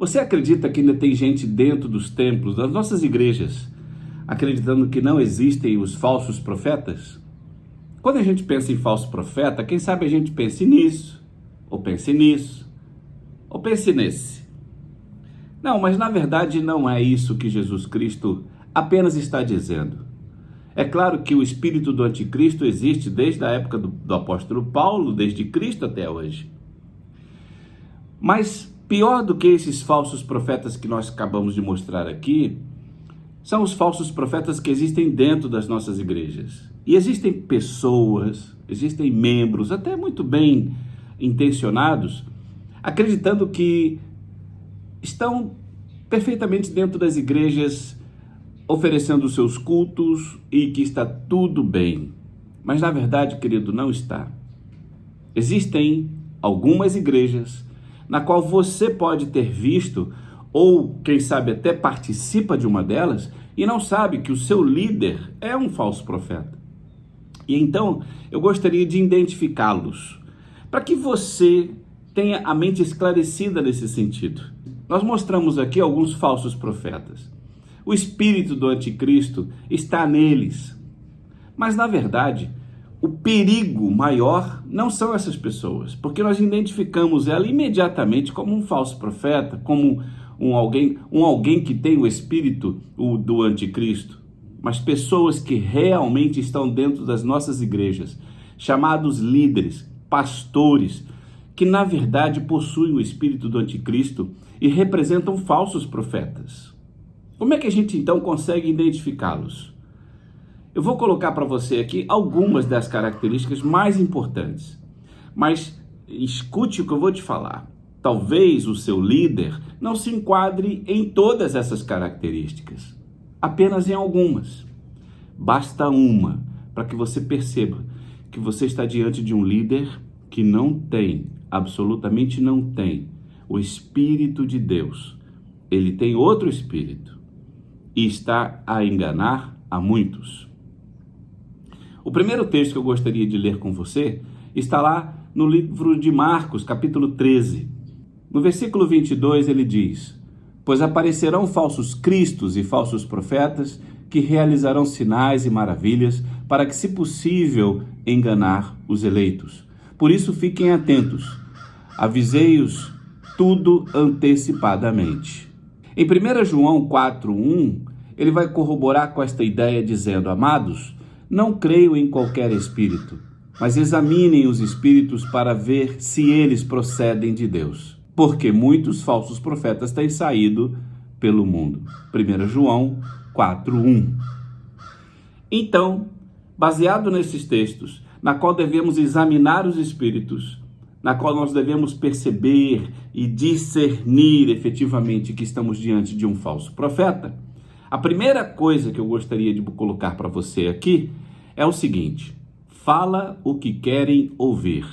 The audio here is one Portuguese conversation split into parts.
Você acredita que ainda tem gente dentro dos templos, das nossas igrejas, acreditando que não existem os falsos profetas? Quando a gente pensa em falso profeta, quem sabe a gente pense nisso, ou pense nisso, ou pense nesse. Não, mas na verdade não é isso que Jesus Cristo apenas está dizendo. É claro que o espírito do anticristo existe desde a época do apóstolo Paulo, desde Cristo até hoje. Mas pior do que esses falsos profetas que nós acabamos de mostrar aqui, são os falsos profetas que existem dentro das nossas igrejas. E existem pessoas, existem membros, até muito bem intencionados, acreditando que estão perfeitamente dentro das igrejas, oferecendo os seus cultos e que está tudo bem. Mas na verdade, querido, não está. Existem algumas igrejas na qual você pode ter visto, ou quem sabe até participa de uma delas, e não sabe que o seu líder é um falso profeta. E então, eu gostaria de identificá-los, para que você tenha a mente esclarecida nesse sentido. Nós mostramos aqui alguns falsos profetas. O espírito do anticristo está neles. Mas, na verdade, o perigo maior não são essas pessoas, porque nós identificamos ela imediatamente como um falso profeta, como um alguém que tem o espírito do anticristo. Mas pessoas que realmente estão dentro das nossas igrejas, chamados líderes, pastores, que na verdade possuem o espírito do anticristo e representam falsos profetas. Como é que a gente então consegue identificá-los? Eu vou colocar para você aqui algumas das características mais importantes, mas escute o que eu vou te falar. Talvez o seu líder não se enquadre em todas essas características, apenas em algumas. Basta uma para que você perceba que você está diante de um líder que não tem, absolutamente não tem, o Espírito de Deus. Ele tem outro espírito e está a enganar a muitos. O primeiro texto que eu gostaria de ler com você está lá no livro de Marcos, capítulo 13. No versículo 22 ele diz: "Pois aparecerão falsos cristos e falsos profetas que realizarão sinais e maravilhas para que, se possível, enganar os eleitos. Por isso fiquem atentos, avisei-os tudo antecipadamente." Em 1 João 4:1, ele vai corroborar com esta ideia dizendo: "Amados, não creio em qualquer espírito, mas examinem os espíritos para ver se eles procedem de Deus, porque muitos falsos profetas têm saído pelo mundo." 1 João 4:1. Então, baseado nesses textos, na qual devemos examinar os espíritos, na qual nós devemos perceber e discernir efetivamente que estamos diante de um falso profeta, a primeira coisa que eu gostaria de colocar para você aqui é o seguinte: fala o que querem ouvir.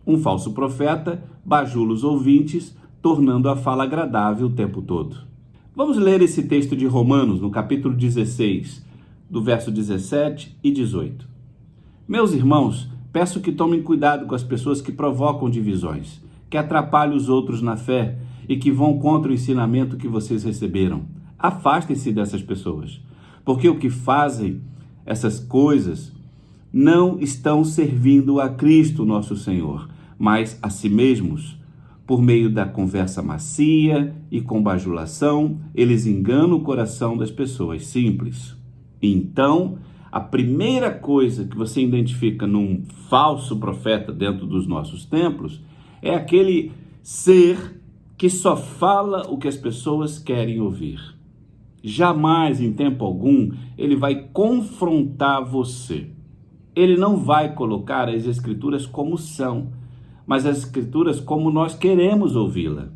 Um falso profeta bajula os ouvintes, tornando a fala agradável o tempo todo. Vamos ler esse texto de Romanos, no capítulo 16, do verso 17 e 18. "Meus irmãos, peço que tomem cuidado com as pessoas que provocam divisões, que atrapalham os outros na fé e que vão contra o ensinamento que vocês receberam. Afastem-se dessas pessoas, porque o que fazem essas coisas não estão servindo a Cristo nosso Senhor, mas a si mesmos. Por meio da conversa macia e com bajulação, eles enganam o coração das pessoas simples." Então, a primeira coisa que você identifica num falso profeta dentro dos nossos templos é aquele ser que só fala o que as pessoas querem ouvir. Jamais, em tempo algum, ele vai confrontar você. Ele não vai colocar as escrituras como são, mas as escrituras como nós queremos ouvi-la.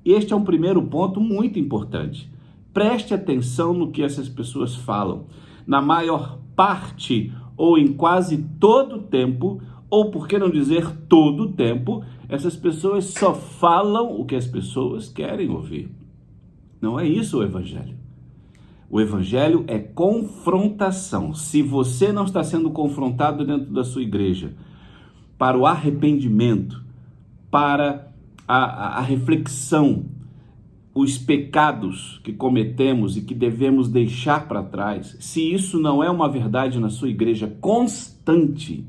Este é um primeiro ponto muito importante. Preste atenção no que essas pessoas falam. Na maior parte, ou em quase todo o tempo, ou por que não dizer todo o tempo, essas pessoas só falam o que as pessoas querem ouvir. Não é isso o Evangelho. O Evangelho é confrontação. Se você não está sendo confrontado dentro da sua igreja para o arrependimento, para a reflexão, os pecados que cometemos e que devemos deixar para trás, se isso não é uma verdade na sua igreja constante,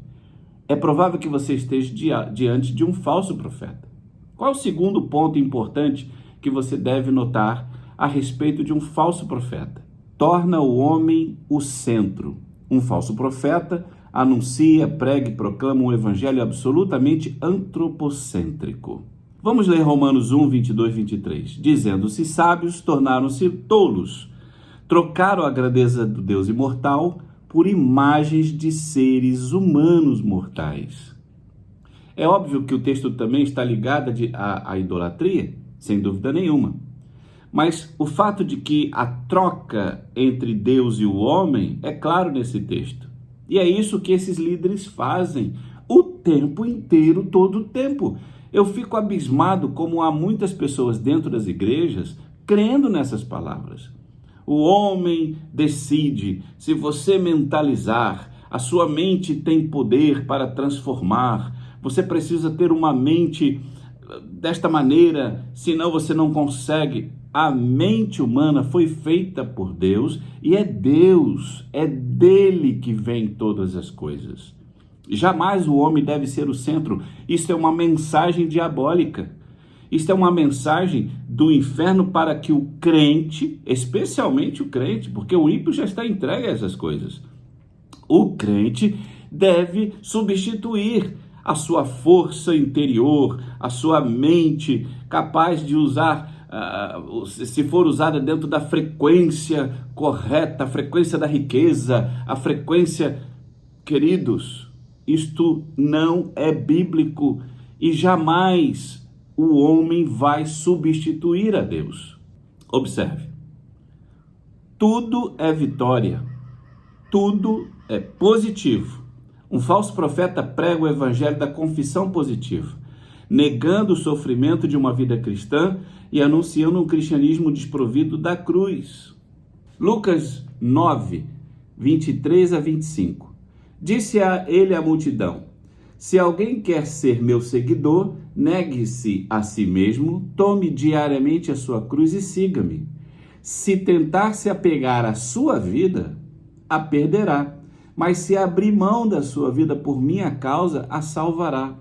é provável que você esteja diante de um falso profeta. Qual é o segundo ponto importante que você deve notar a respeito de um falso profeta? Torna o homem o centro. Um falso profeta anuncia, prega e proclama um evangelho absolutamente antropocêntrico. Vamos ler Romanos 1, 22, 23. Dizendo-se sábios, tornaram-se tolos. Trocaram a grandeza do Deus imortal por imagens de seres humanos mortais. É óbvio que o texto também está ligado à idolatria, sem dúvida nenhuma. Mas o fato de que a troca entre Deus e o homem é claro nesse texto. E é isso que esses líderes fazem o tempo inteiro, todo o tempo. Eu fico abismado como há muitas pessoas dentro das igrejas crendo nessas palavras. O homem decide. Se você mentalizar, a sua mente tem poder para transformar. Você precisa ter uma mente desta maneira, senão você não consegue. A mente humana foi feita por Deus e é Deus, é dele que vem todas as coisas. Jamais o homem deve ser o centro. Isso é uma mensagem diabólica. Isso é uma mensagem do inferno para que o crente, especialmente o crente, porque o ímpio já está entregue a essas coisas. O crente deve substituir a sua força interior, a sua mente capaz de usar, se for usada dentro da frequência correta, a frequência da riqueza, a frequência, queridos, isto não é bíblico e jamais o homem vai substituir a Deus. Observe, tudo é vitória, tudo é positivo. Um falso profeta prega o evangelho da confissão positiva, negando o sofrimento de uma vida cristã e anunciando um cristianismo desprovido da cruz. Lucas 9, 23 a 25. Disse a ele a multidão: se alguém quer ser meu seguidor, negue-se a si mesmo, tome diariamente a sua cruz e siga-me. Se tentar se apegar à sua vida, a perderá. Mas se abrir mão da sua vida por minha causa, a salvará.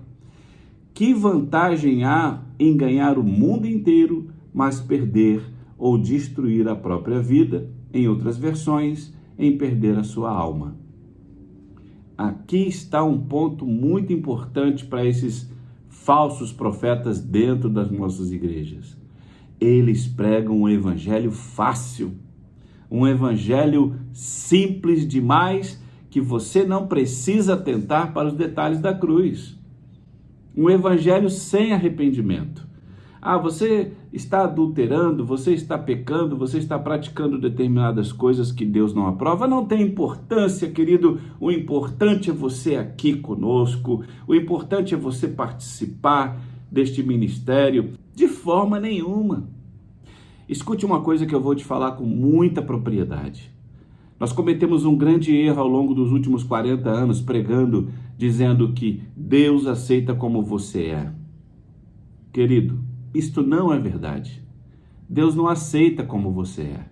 Que vantagem há em ganhar o mundo inteiro, mas perder ou destruir a própria vida? Em outras versões, em perder a sua alma. Aqui está um ponto muito importante para esses falsos profetas dentro das nossas igrejas. Eles pregam um evangelho fácil, um evangelho simples demais, que você não precisa atentar para os detalhes da cruz. Um evangelho sem arrependimento. Você está adulterando, você está pecando, você está praticando determinadas coisas que Deus não aprova. Não tem importância, querido. O importante é você aqui conosco. O importante é você participar deste ministério. De forma nenhuma. Escute uma coisa que eu vou te falar com muita propriedade. Nós cometemos um grande erro ao longo dos últimos 40 anos pregando, dizendo que Deus aceita como você é. Querido, isto não é verdade. Deus não aceita como você é.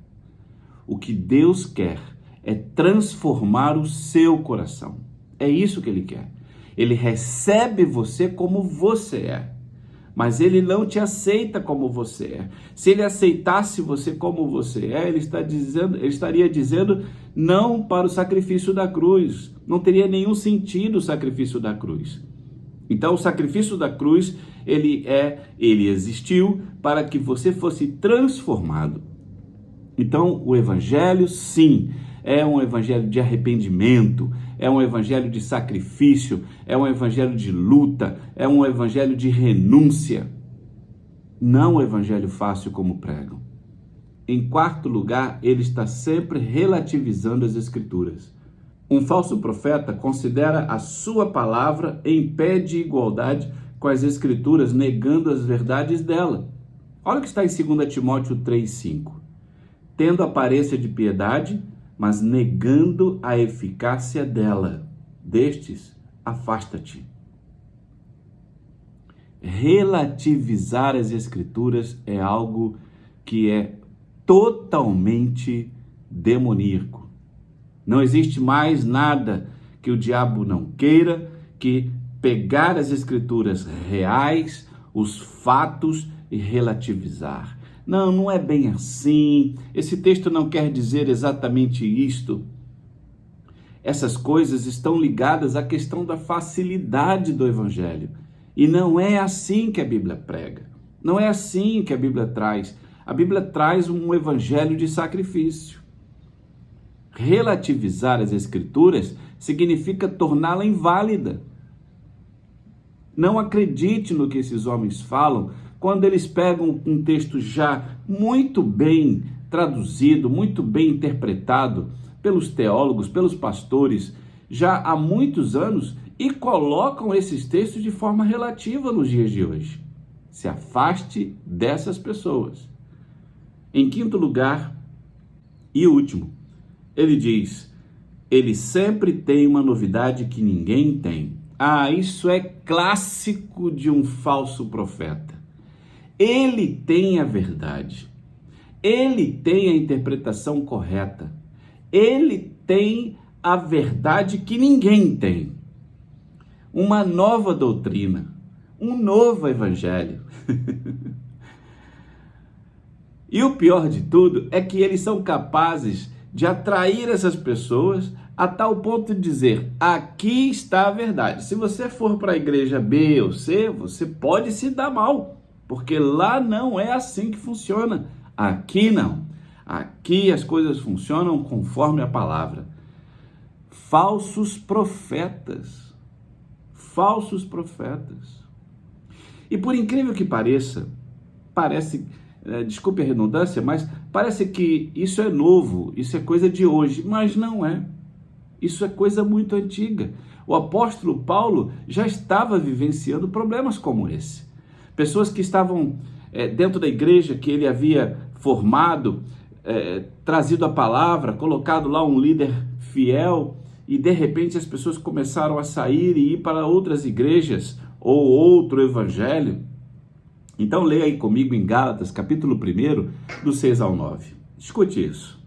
O que Deus quer é transformar o seu coração. É isso que Ele quer. Ele recebe você como você é. Mas Ele não te aceita como você é. Se Ele aceitasse você como você é, Ele estaria dizendo não para o sacrifício da cruz. Não teria nenhum sentido o sacrifício da cruz. Então, o sacrifício da cruz, ele existiu para que você fosse transformado. Então, o evangelho, sim, é um evangelho de arrependimento, é um evangelho de sacrifício, é um evangelho de luta, é um evangelho de renúncia. Não um evangelho fácil como pregam. Em quarto lugar, ele está sempre relativizando as escrituras. Um falso profeta considera a sua palavra em pé de igualdade com as escrituras, negando as verdades dela. Olha o que está em 2 Timóteo 3,5. Tendo aparência de piedade, mas negando a eficácia dela. Destes, afasta-te. Relativizar as escrituras é algo que é totalmente demoníaco. Não existe mais nada que o diabo não queira que pegar as escrituras reais, os fatos e relativizar. Não, não é bem assim. Esse texto não quer dizer exatamente isto. Essas coisas estão ligadas à questão da facilidade do evangelho. E não é assim que a Bíblia prega. Não é assim que a Bíblia traz. A Bíblia traz um evangelho de sacrifício. Relativizar as escrituras significa torná-la inválida. Não acredite no que esses homens falam quando eles pegam um texto já muito bem traduzido, muito bem interpretado pelos teólogos, pelos pastores, já há muitos anos, e colocam esses textos de forma relativa nos dias de hoje. Se afaste dessas pessoas. Em quinto lugar e último, ele diz: ele sempre tem uma novidade que ninguém tem. Ah, isso é clássico de um falso profeta. Ele tem a verdade. Ele tem a interpretação correta. Ele tem a verdade que ninguém tem. Uma nova doutrina, um novo evangelho. E o pior de tudo é que eles são capazes de atrair essas pessoas a tal ponto de dizer: aqui está a verdade. Se você for para a igreja B ou C, você pode se dar mal, porque lá não é assim que funciona. Aqui não. Aqui as coisas funcionam conforme a palavra. Falsos profetas. Falsos profetas. E por incrível que pareça, desculpe a redundância, mas parece que isso é novo, isso é coisa de hoje, mas não é. Isso é coisa muito antiga. O apóstolo Paulo já estava vivenciando problemas como esse. Pessoas que estavam dentro da igreja que ele havia formado, trazido a palavra, colocado lá um líder fiel, e de repente as pessoas começaram a sair e ir para outras igrejas ou outro evangelho. Então leia aí comigo em Gálatas, capítulo 1, do 6 ao 9. Escute isso.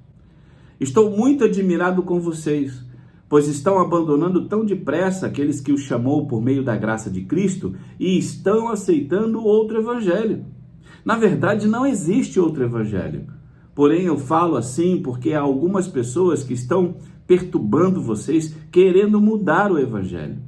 Estou muito admirado com vocês, pois estão abandonando tão depressa aqueles que o chamou por meio da graça de Cristo e estão aceitando outro evangelho. Na verdade, não existe outro evangelho. Porém, eu falo assim porque há algumas pessoas que estão perturbando vocês, querendo mudar o evangelho.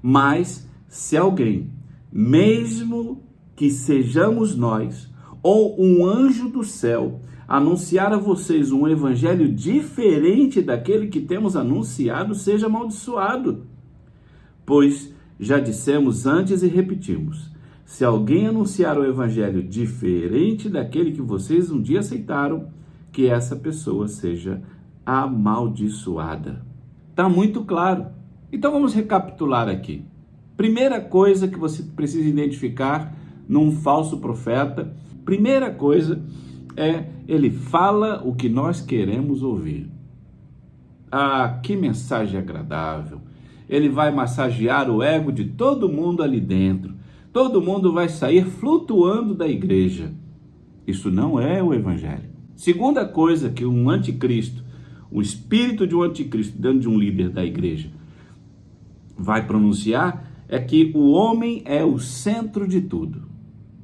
Mas, se alguém, mesmo que sejamos nós, ou um anjo do céu, anunciar a vocês um evangelho diferente daquele que temos anunciado, seja amaldiçoado. Pois já dissemos antes e repetimos: se alguém anunciar o evangelho diferente daquele que vocês um dia aceitaram, que essa pessoa seja amaldiçoada. Está muito claro. Então vamos recapitular aqui. Primeira coisa que você precisa identificar num falso profeta, primeira coisa ele fala o que nós queremos ouvir. Ah, que mensagem agradável. Ele vai massagear o ego de todo mundo ali dentro. Todo mundo vai sair flutuando da igreja. Isso não é o evangelho. Segunda coisa que um anticristo, o espírito de um anticristo dentro de um líder da igreja vai pronunciar é que o homem é o centro de tudo.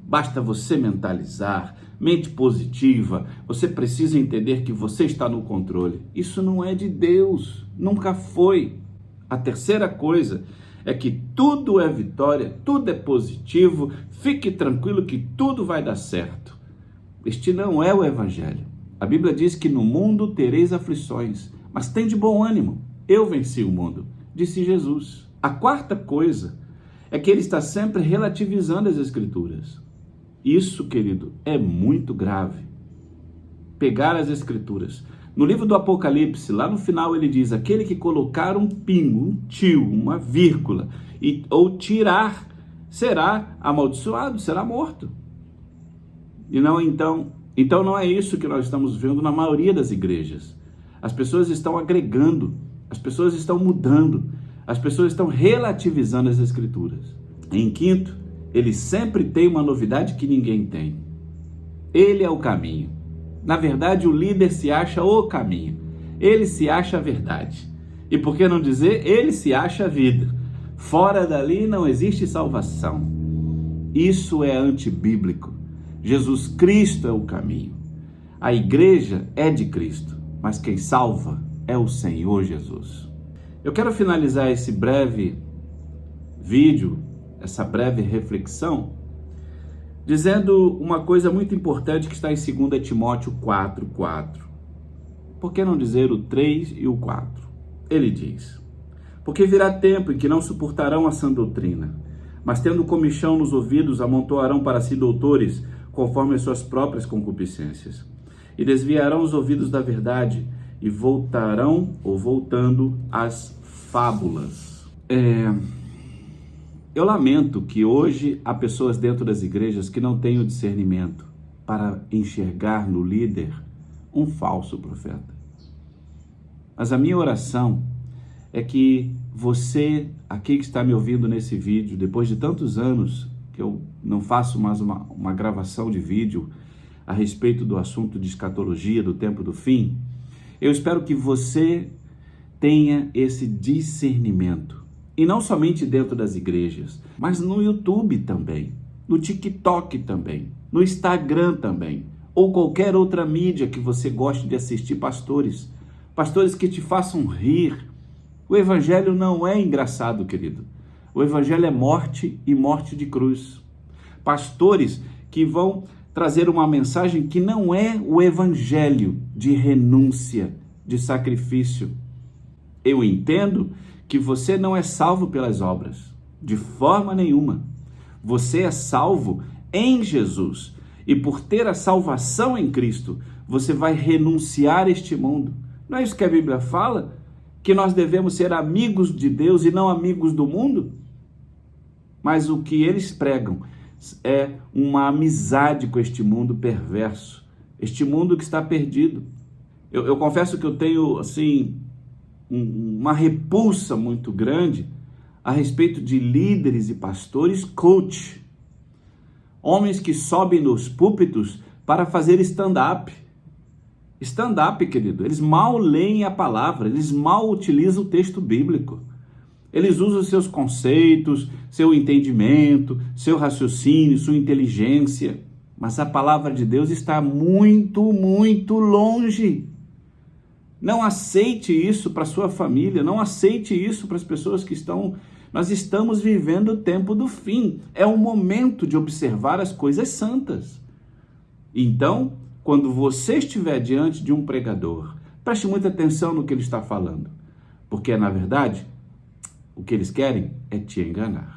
Basta você mentalizar, mente positiva, você precisa entender que você está no controle. Isso não é de Deus, nunca foi. A terceira coisa é que tudo é vitória, tudo é positivo, fique tranquilo que tudo vai dar certo. Este não é o evangelho. A Bíblia diz que no mundo tereis aflições, mas tem de bom ânimo. Eu venci o mundo, disse Jesus. A quarta coisa é que ele está sempre relativizando as escrituras. Isso, querido, é muito grave. Pegar as escrituras. No livro do Apocalipse, lá no final ele diz: aquele que colocar um pingo, um tio, uma vírgula, ou tirar, será amaldiçoado, será morto. E não, então não é isso que nós estamos vendo na maioria das igrejas. As pessoas estão agregando, as pessoas estão mudando, as pessoas estão relativizando as escrituras. Em quinto, ele sempre tem uma novidade que ninguém tem. Ele é o caminho. Na verdade, o líder se acha o caminho. Ele se acha a verdade. E por que não dizer, ele se acha a vida. Fora dali não existe salvação. Isso é antibíblico. Jesus Cristo é o caminho. A igreja é de Cristo, mas quem salva é o Senhor Jesus. Eu quero finalizar esse breve vídeo, essa breve reflexão, dizendo uma coisa muito importante que está em 2 Timóteo 4:4. Por que não dizer o 3 e o 4? Ele diz: porque virá tempo em que não suportarão a sã doutrina, mas tendo comichão nos ouvidos, amontoarão para si doutores, conforme as suas próprias concupiscências. E desviarão os ouvidos da verdade, e voltando às fábulas. Eu lamento que hoje há pessoas dentro das igrejas que não têm o discernimento para enxergar no líder um falso profeta. Mas a minha oração é que você, aqui que está me ouvindo nesse vídeo, depois de tantos anos que eu não faço mais uma gravação de vídeo a respeito do assunto de escatologia, do tempo do fim, eu espero que você tenha esse discernimento. E não somente dentro das igrejas, mas no YouTube também, no TikTok também, no Instagram também, ou qualquer outra mídia que você goste de assistir, pastores que te façam rir. O evangelho não é engraçado, querido. O evangelho é morte e morte de cruz. Pastores que vão trazer uma mensagem que não é o evangelho de renúncia, de sacrifício. Eu entendo que você não é salvo pelas obras, de forma nenhuma. Você é salvo em Jesus. E por ter a salvação em Cristo, você vai renunciar a este mundo. Não é isso que a Bíblia fala? Que nós devemos ser amigos de Deus e não amigos do mundo? Mas o que eles pregam é uma amizade com este mundo perverso, este mundo que está perdido. Eu confesso que eu tenho, assim, uma repulsa muito grande a respeito de líderes e pastores coach, homens que sobem nos púlpitos para fazer stand-up. Stand-up, querido, eles mal leem a palavra, eles mal utilizam o texto bíblico. Eles usam seus conceitos, seu entendimento, seu raciocínio, sua inteligência, mas a palavra de Deus está muito, muito longe. Não aceite isso para sua família, não aceite isso para as pessoas que estão... Nós estamos vivendo o tempo do fim. É o momento de observar as coisas santas. Então, quando você estiver diante de um pregador, preste muita atenção no que ele está falando, porque, na verdade, o que eles querem é te enganar.